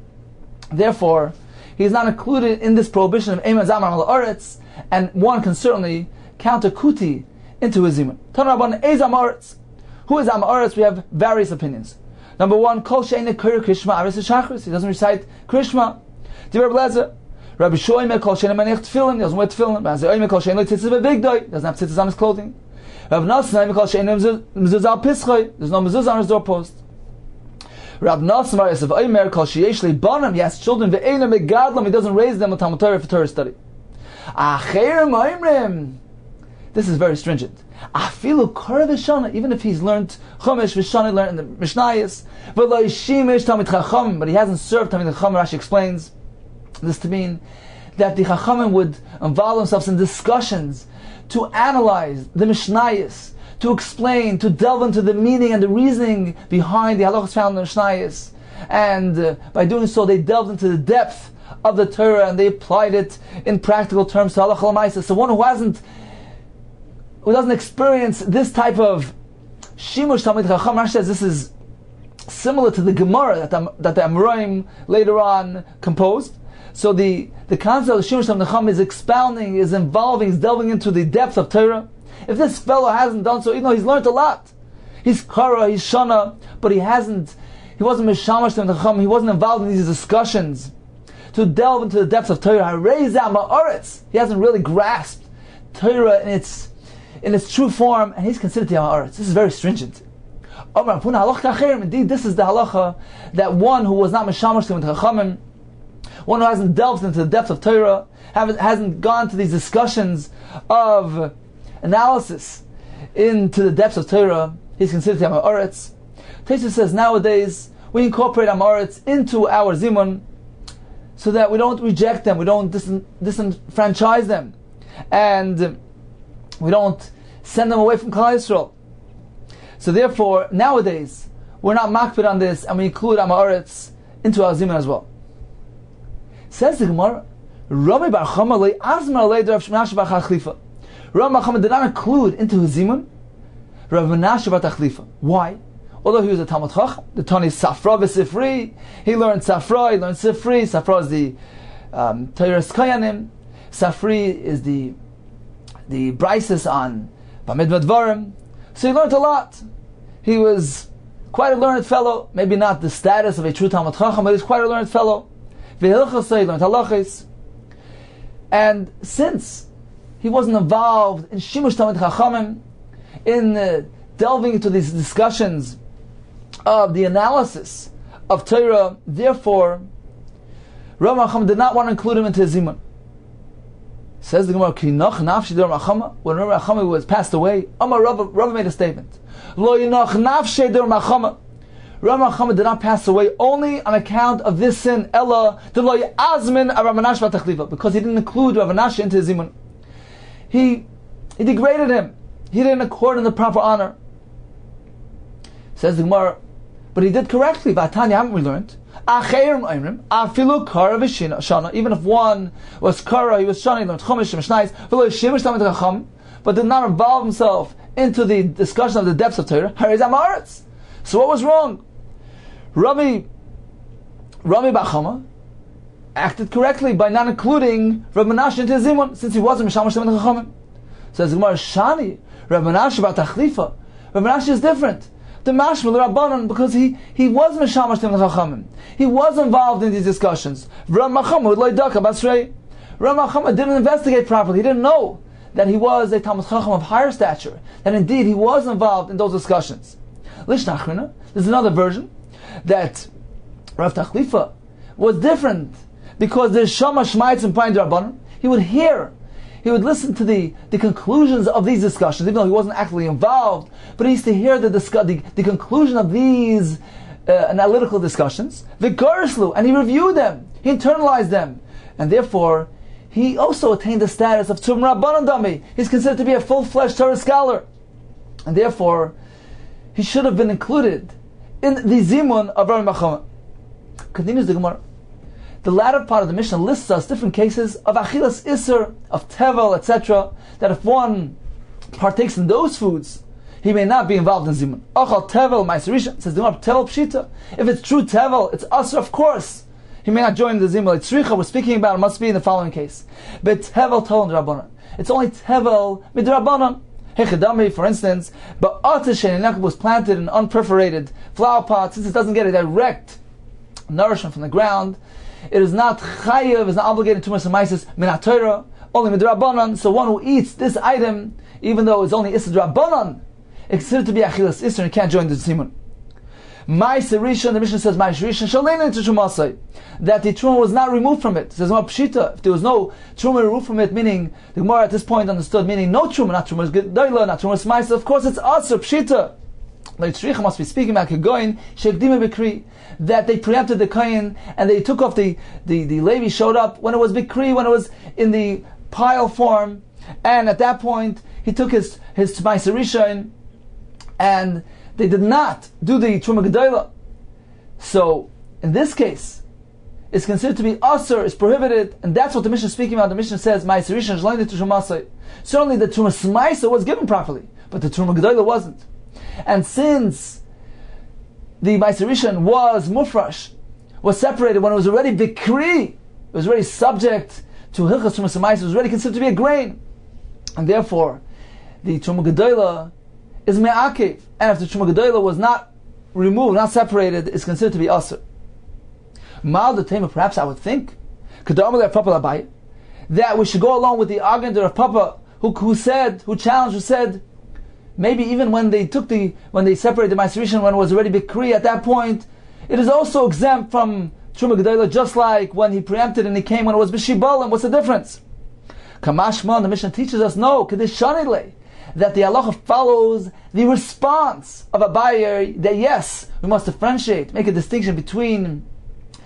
B: Therefore, he is not included in this prohibition of ein mezamin al Haaretz, and one can certainly count a kuti into his zimun. Tanarabban is Amaretz. Who is Amaretz? We have various opinions. Number one, kol she'ein k'ir krishma aris shachris. He doesn't recite krishma. Divrei Blazer. Rabbi Shoimer kol she'ein manich tefillin. He doesn't wear tefillin. Rabbi Shoimer kol she'ein tzitzis b'bigdoi. He doesn't have tzitzis on his clothing. Rabbi Nosson kol she'ein mezuzah al pischoi. There's no mezuzah on his doorpost. Rabbi Nosson Yosef Omer kol she'yesh leibanim. He has children ve'eina megadlam. He doesn't raise them with Talmud Torah for Torah study. This is very stringent. Even if he's learned Chumash, Vishana, learned in the Mishnayos, but he hasn't served Talmid Chacham, Rashi explains this to mean that the Chachamim would involve themselves in discussions to analyze the Mishnayos, to explain, to delve into the meaning and the reasoning behind the halachos found in the Mishnayos, and by doing so they delved into the depth of the Torah and they applied it in practical terms to halacha l'maisa. So one who doesn't experience this type of shimush Talmid Chacham, Rashi says this is similar to the Gemara that the Amoraim later on composed. So the concept of shimush Talmid Chacham is expounding, is involving, is delving into the depth of Torah. If this fellow hasn't done so, even though he's learned a lot, he's kara, he's shana, but he wasn't mishamash Talmid Chacham, he wasn't involved in these discussions to delve into the depths of Torah. He hasn't really grasped Torah in its true form, and he's considered the Haaretz. This is very stringent. Indeed, this is the halacha that one who was not mishamash with Chachamim, one who hasn't delved into the depths of Torah, hasn't gone to these discussions of analysis into the depths of Torah, he's considered the Haaretz. Tosfos says nowadays we incorporate Haaretz into our zimun, so that we don't reject them, we don't disenfranchise them, and we don't send them away from Kollel Yisrael. So therefore, nowadays, we're not makpid on this, and we include Haaretz into our zimun as well. Says the Gemara, Rabbi Bar Chama le azmar le Rav Menashe bar Chachlifa. Rabbi Bar Chama did not include into his zimun Rav Menashe bar Chachlifa. Why? although he was a Talmud Chacham, the Tani Safra v'Sifri, he learned Safra, he learned Sifri. Safra is the Teiras Kayanim. Safri is the Brachos on Bamidbar Dvarim. So he learned a lot. He was quite a learned fellow, maybe not the status of a true Talmud Chacham, but he was quite a learned fellow. V'Hilchos, he learned Halachos. And since he wasn't involved in Shimush Talmud Chachamim, in delving into these discussions of the analysis of Torah, therefore, Rabbi Chacham did not want to include him into his Zimun. Says the Gemara, when Rabbi Chacham was passed away, Rabbi made a statement. Rabbi Chacham did not pass away only on account of this sin, because he didn't include Rav Menashe into his Zimun. He degraded him. He didn't accord him the proper honor. Says the Gemara, but he did correctly. Vatanya, haven't we learned? Even if one was kara, he was shana, he learned chumash and mishnayos, but did not involve himself into the discussion of the depths of Torah. So what was wrong? Rabbi Bachama acted correctly by not including Rav Menashe into his Zimun, since he wasn't Mishamash Talmid Chachamim. Says the Gemara, Shani, Rav Menashe bar Tachlifa. Rav Menashe is different. The Mashma, the Rabbanon, because he was Mishamash Talmid Chachamim. He was involved in these discussions. Rav Machama would like Daka Basrei. Rav Machama didn't investigate properly. He didn't know that he was a Talmid Chacham of higher stature. And indeed, he was involved in those discussions. Lishnachrina, there's another version that Rav Tachlifa was different because there's Shama Shmaitz and Pain Rabbanon. He would listen to the conclusions of these discussions, even though he wasn't actually involved, but he used to hear the conclusion of these analytical discussions, and he reviewed them, he internalized them, and therefore he also attained the status of Tum Rabbanon Dami. He's considered to be a full-fledged Torah scholar, and therefore he should have been included in the Zimun of Rabbi Bachama. Continues the Gemara. The latter part of the Mishnah lists us different cases of Achilas Isser, of Tevel, etc., that if one partakes in those foods, he may not be involved in Zimun. Achal Tevel, Ma'aserisha, says the Gemara, Tevel Pshita. If it's true Tevel, it's Asr, of course. He may not join the Zimun. It's Tzricha, we're speaking about, it must be in the following case. But Tevel Tol Rabbanon. It's only Tevel Midrabanon. Hechadami, for instance, but Atashen was planted in unperforated flower pot, since it doesn't get a direct nourishment from the ground, it is not chayiv, is not obligated to Masamaisis Minat Torah, only Midrabanan. So one who eats this item, even though it's only Issa Drabanan, it's considered to be Achilas Isser and can't join the Zimun. Ma'aser Rishon, the Mishnah says Ma'aser Rishon Shalena into Shumasai, that the Truma was not removed from it. It says Pshita, if there was no Truma removed from it, meaning the Gemara at this point understood, meaning no Truma, not Truma Gedola, not Truma Smaisa, of course it's Asr, Pshita. Leitzricha must be speaking about Kegoin, Shekdime Bikri, that they preempted the Kain and they took off the Levi showed up when it was Bikri, when it was in the pile form, and at that point he took his Ma'aser Rishon and they did not do the Truma Gedola. So in this case, it's considered to be Asr, is prohibited, and that's what the Mishnah is speaking about. The Mishnah says Ma'aser Rishon Shlein to Shumasai. Certainly the Truma Smaisa was given properly, but the Truma Gedola wasn't. And since the Ma'aser Rishon was mufrash, was separated when it was already bikri, it was already subject to hilchas Truma Smaisa, it was already considered to be a grain, and therefore the Truma Gedola is me'akev, and if the Truma Gedola was not removed, not separated, it's considered to be asr. Mal the Tema, perhaps I would think, that we should go along with the argument of Papa, who said, maybe even when they separated the Ma'aser Rishon, when it was already Bikri at that point, it is also exempt from Truma Gedola, just like when he preempted and he came when it was B'Shibalim. What's the difference? Kamashman, the Mishnah teaches us, no, Kedishanile, that the halacha follows the response of a buyer, that yes, we must differentiate, make a distinction between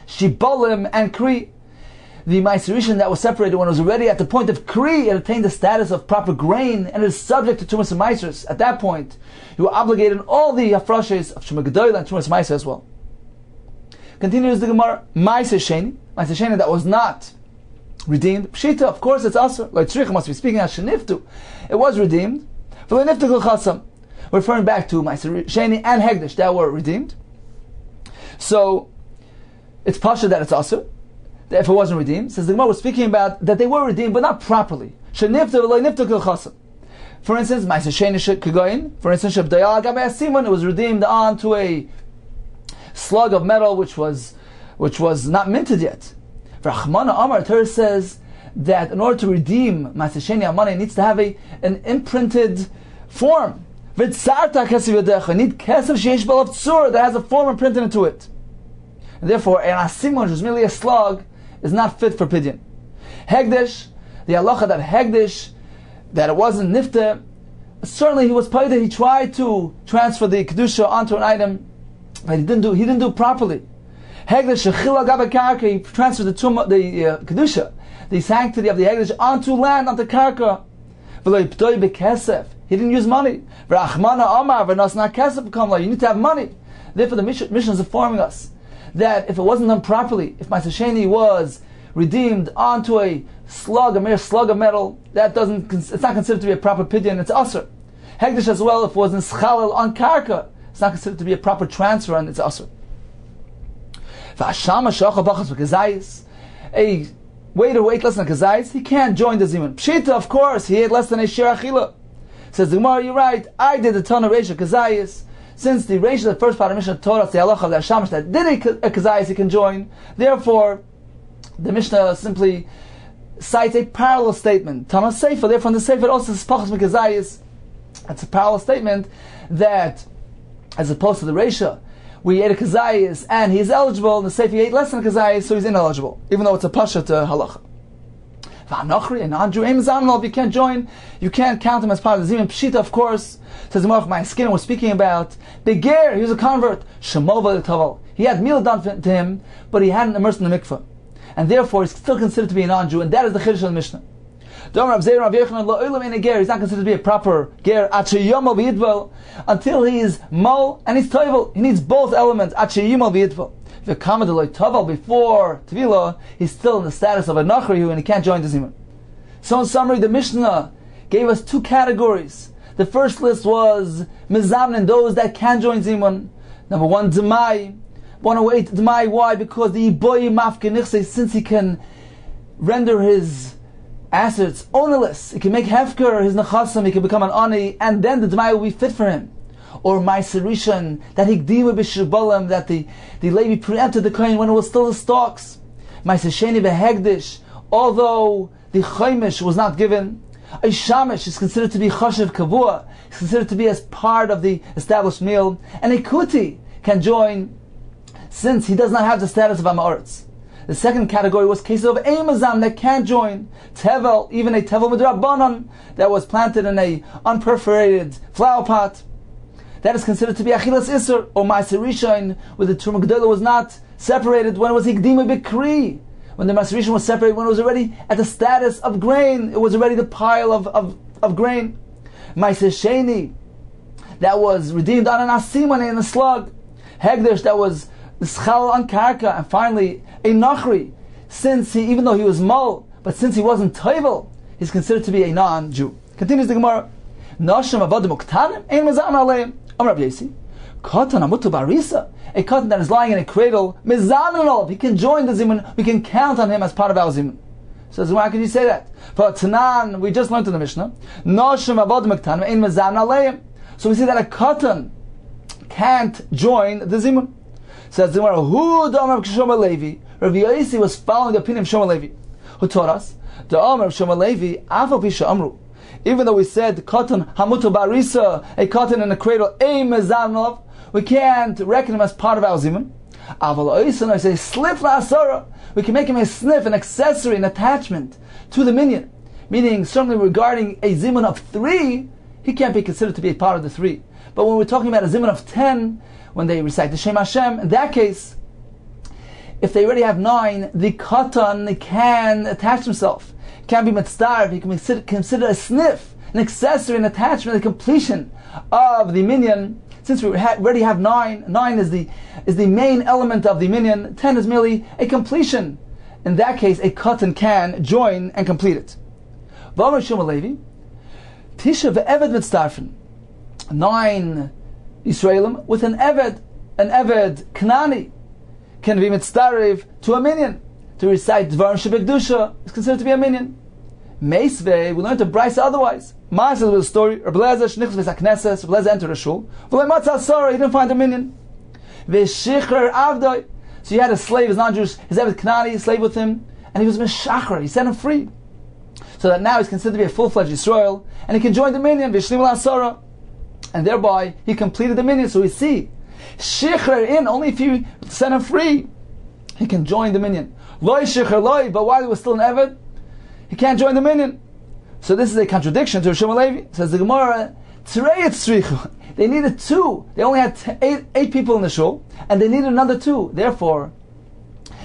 B: Shibalim and Kri. The Ma'aser Rishon that was separated when it was already at the point of Kri, it attained the status of proper grain and it is subject to Trumas and Maasers. At that point, you were obligated in all the hafrashes of Truma Gedola and Trumas and Maaser as well. Continues the Gemara, Ma'aser Sheni that was not redeemed. Pshita, of course, it's Asr. Like Tzricha must be speaking as Sheniftu. It was redeemed. We're referring back to Ma'aser Sheni and Hegdish that were redeemed. So it's pasha that it's asur. If it wasn't redeemed, says the Gemara, was speaking about that they were redeemed, but not properly. For instance, Ma'aser Sheni Kegoyin, for instance, it was redeemed onto a slug of metal which was not minted yet. Rachmana Amar, Torah says that in order to redeem Ma'aser Sheni Amana, it needs to have an imprinted form. You need kesef sheish b'alav tzur that has a form imprinted into it. And therefore, an asimon, which is merely a slug, is not fit for pidyon. Hegdish, the halacha that Hegdish, that it wasn't nifta, certainly he was paid. He tried to transfer the kedusha onto an item, but he didn't do it properly. Hegdish shechila gaba he transferred the kedusha, the sanctity of the Hegdish, onto land, onto karka. V'lo yiptoi bekesef. He didn't use money. V'rachmana amar v'nosna kesef b'kamla. You need to have money. Therefore, the mission is informing us that if it wasn't done properly, if Ma'aser Sheni was redeemed onto a mere slug of metal, it's not considered to be a proper pidyon, it's asur. Hegdish as well, if it was in schalel on karka, it's not considered to be a proper transfer, and it's asur. A waiter who ate less than a kazayis, he can't join the zimun. Pshita, of course, he ate less than a shir achila. Says the Gemara, you're right, I did a ton of reisha kazayis. Since the reisha, the first part of Mishnah taught us the halacha of the Hashamash that did a kazayis, he can join. Therefore, the Mishnah simply cites a parallel statement. Tana Sefer, therefore, in the Sefer also says pachas mikazayis. It's a parallel statement that, as opposed to the reisha, we ate a kazayis and he's eligible, and the Sefer ate less than a kazayis, so he's ineligible, even though it's a pasha to halacha. V'anochri, a non-Jew, if you can't join, you can't count him as part of the zimun. Pshita, of course, says the my skin was speaking about Beger, he was a convert. Shemova l'taval. He had meal done to him, but he hadn't immersed in the mikveh, and therefore he's still considered to be a non-Jew, and that is the chiddush of the Mishnah. He's not considered to be a proper ger until he is mal and he's toivel. He needs both elements. Before Tvila, he's still in the status of a nachri and he can't join the zimun. So in summary, the Mishnah gave us two categories. The first list was mizamnin, those that can join zimun. Number one, demai. 108, demai. Why? Because the iboy mafke, since he can render his assets ownerless, he can make hefker his nechasim, he can become an ani, and then the demai will be fit for him. Or Ma'aser Rishon, that hikdima b'shirbalim, that the Levi preempted the coin when it was still the stalks. Ma'aser Sheni b'hegdish, although the chaimish was not given, a shamish is considered to be chashiv kavua, is considered to be as part of the established meal, and a kuti can join since he does not have the status of amaretz. The second category was cases of amazam that can't join. Tevel, even a tevel midrabanan that was planted in a unperforated flower pot, that is considered to be achilas isur. Or Ma'aser Rishon, where the Truma Gedola was not separated when it was hikdima b'kri, when the Ma'aser Rishon was separated when it was already at the status of grain, it was already the pile of grain. Ma'aser Sheni, that was redeemed on an asimon, in a slug. Hegdish, that was the schal on karka, and finally a nachri, since even though he was mal, but since he wasn't toivel, he's considered to be a non-Jew. Continues the Gemara. Nashim avodim uktanim ein mezam aleim. Amar Rabbi Yossi, katan amutu barisa, a cotton that is lying in a cradle, mezam aleim. He can join the zimun. We can count on him as part of our zimun. So why can you say that? For Tanan, we just learned in the Mishnah. Nashim avodim uktanim ein mezam aleim. So we see that a cotton can't join the zimun. Says the Gemara, who the Amar of Shlomo Levi? Rabbi Yossi was following the opinion of Shlomo Levi, who taught us the Amar of Shlomo Levi, Afal Pisha Amru. Even though we said cotton hamutu barisa, a cotton in a cradle, a mezamnov, we can't reckon him as part of our zimun. Aval oisan, I say slif la'asara, we can make him a sniff, an accessory, an attachment to the minyan. Meaning, certainly regarding a zimun of 3, he can't be considered to be a part of the 3. But when we're talking about a zimun of 10, when they recite the Shem Hashem, in that case, if they already have 9, the cotton can attach himself. It can be mitzdarv, he can be considered a sniff, an accessory, an attachment, the completion of the minyan. Since we already have 9, 9 is the main element of the minyan, 10 is merely a completion. In that case, a cotton can join and complete it. V'amar Shlomo Levi, Tisha ve'eved mitzdarfen. 9 Yisraelim with an Eved Knani can be mitzdarev to a minyan. To recite Dvarim Shebekdusha is considered to be a minyan. Meisvei, we learned to Bryce otherwise. Ma'aseh with a story. Rabbi Lezer shnichs v'sakneses. Rabbi Lezer entered a shul. V'lei matzah Sarah, he didn't find a minyan. V'shichrer avdoi. So he had a slave, his non-Jewish, his Eved Knani, a slave with him, and he was mishacher. He set him free, so that now he's considered to be a full-fledged Yisrael, and he can join the minyan. V'shlim l'asara, and thereby he completed the minyan. So we see, shichrer in, only if you set him free, he can join the minyan. Loi shichrer loi, but while he was still an Eved, he can't join the minyan. So this is a contradiction to Rishon Levi. Says the Gemara, they needed 2. They only had 8 people in the shul, and they needed another 2. Therefore,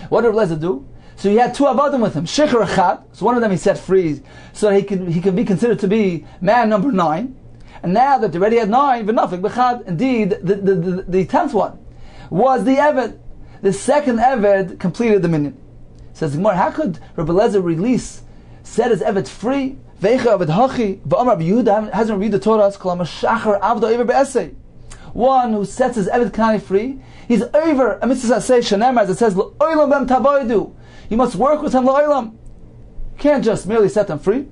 B: what did Rabbi Lezer do? So he had 2 avodim with him. Shichur echad. So one of them he set free, so that he could be considered to be man number 9. And now that they already had 9, v'nafik b'chad. Indeed, the 10th one was the Eved. The second Eved completed the minyan. Says the Gemara, how could Rabbi Lezer set his Eved free? Yehuda hasn't read the Torah. One who sets his Eved Knani free, he's over a mitzvah shenemar that says l'olam bem taboidu. You must work with him l'olam. You can't just merely set them free. It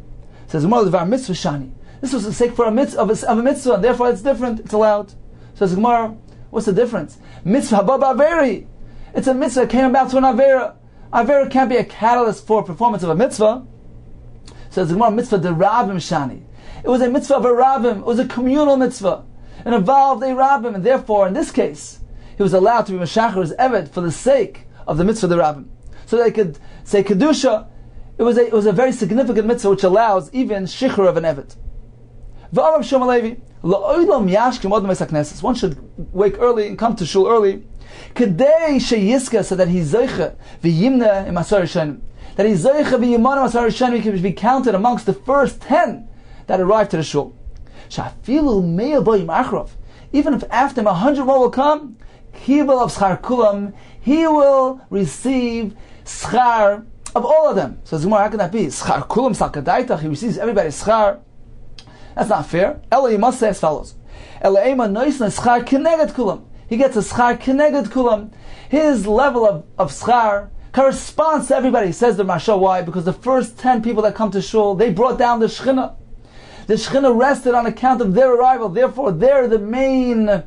B: says Gemara mitzvah shani. This was the sake for a mitzvah of a mitzvah, and therefore it's different. It's allowed. Says Gemara, what's the difference? Mitzvah haba ba'averi. It's a mitzvah that came about to an avera. Avera can't be a catalyst for performance of a mitzvah. So it's a Gemara mitzvah de Rabbim Shani. It was a mitzvah of a Rabbim. It was a communal mitzvah. It involved a Rabbim, and therefore, in this case, he was allowed to be Meshacher as Eved for the sake of the mitzvah de Rabbim. So they could say Kedusha. It was a very significant mitzvah which allows even Shichur of an Eved. V'amar Shom Alevi, La'olam Yashkim Odom Esakneses. One should wake early and come to shul early. Kedei Sheyiska, so that he's Zeicha v'yimna im Asar Yishanim. That he's Zeicha v'yimanim Asar Yishanim, he can be counted amongst the first 10 that arrived to the shul. Shafilu me'ah boyim achrov. Even if after him 100 more will come, Kibel of Schar Kulam, he will receive Schar of all of them. So Zumar, how can that be? Schar Kulam Salkadaitach, he receives everybody's Schar. That's not fair. Ella, you must say as follows. Ella Ema Noisna Schar Kineged Kulam. He gets a Schar Kineged Kulam. His level of Schar corresponds to everybody, says the Mashal. Why? Because the first 10 people that come to shul, they brought down the Shechina. The Shechina rested on account of their arrival. Therefore, they're the main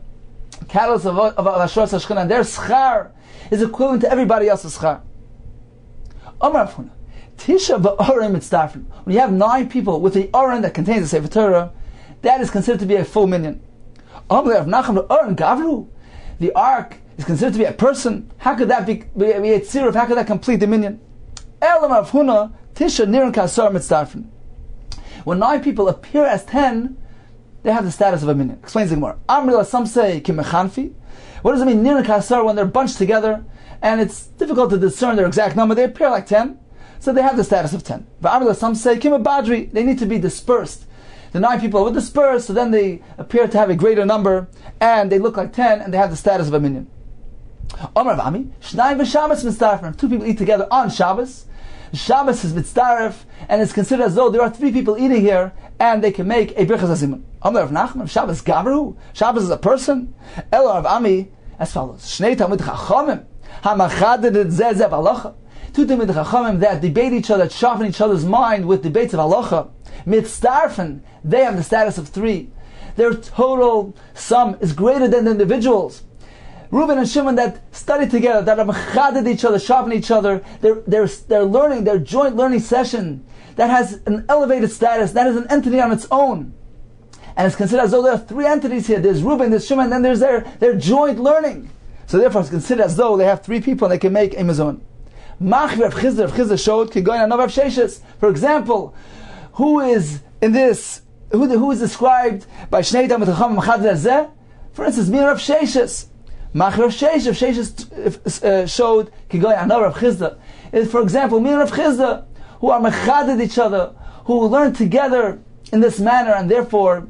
B: catalyst of Ashras HaShechina. And their Schar is equivalent to everybody else's Schar. Omar Afuna. Tisha ba'orim mitzdarfen. When you have 9 people with the Oren that contains the Sefer Torah, that is considered to be a full minyan. Omar Rav Nachman Oren Gavru. The ark is considered to be a person. How could that be a tziruf? How could that complete the minyan? Elam Rav Huna Tisha nirin kasar mitzdarfen. When 9 people appear as 10, they have the status of a minyan. Explains the Gemara. Amrila, some say kimechanfi. What does it mean nirin kasar when they're bunched together and it's difficult to discern their exact number? They appear like 10. So they have the status of 10. But some say, Kima Badri, they need to be dispersed. The 9 people were dispersed, so then they appear to have a greater number, and they look like 10, and they have the status of a minyan. Omar Vami, Shnayim v'Shabbos mitzdaref. 2 people eat together on Shabbos. Shabbos is mitzdaref, and it's considered as though there are 3 people eating here, and they can make a Brachos HaZimun. Omar Rav Nachman, Shabbos Gavru. Shabbos is a person. Elo Rav Ami, as follows. Shnei Talmid Chachamim, HaMachaded Zeh B'Halacha. 2 Talmid Chachamim that debate each other, that sharpen each other's mind with debates of halacha. Mitzdarfen, they have the status of 3. Their total sum is greater than the individuals. Reuben and Shimon that study together, that are mechaded each other, sharpen each other. They're learning, their joint learning session that has an elevated status, that is an entity on its own. And it's considered as though there are 3 entities here. There's Reuben, there's Shimon, and then there's their joint learning. So therefore it's considered as though they have 3 people and they can make a mizon. Rav Chizda showed for example, who is in this? Who is described by Shnei Talmid Chachamim Machaded Zeh? For instance, me and Rav Sheshes. Rav Sheshes showed Rav Chizda. For example, me and Rav Chizda, who are mechaded each other, who learn together in this manner, and therefore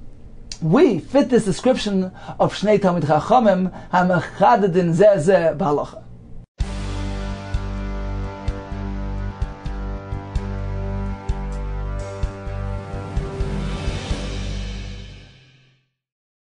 B: we fit this description of Shnei Talmid Chachamim HaMechadedin Zeh B'Halacha.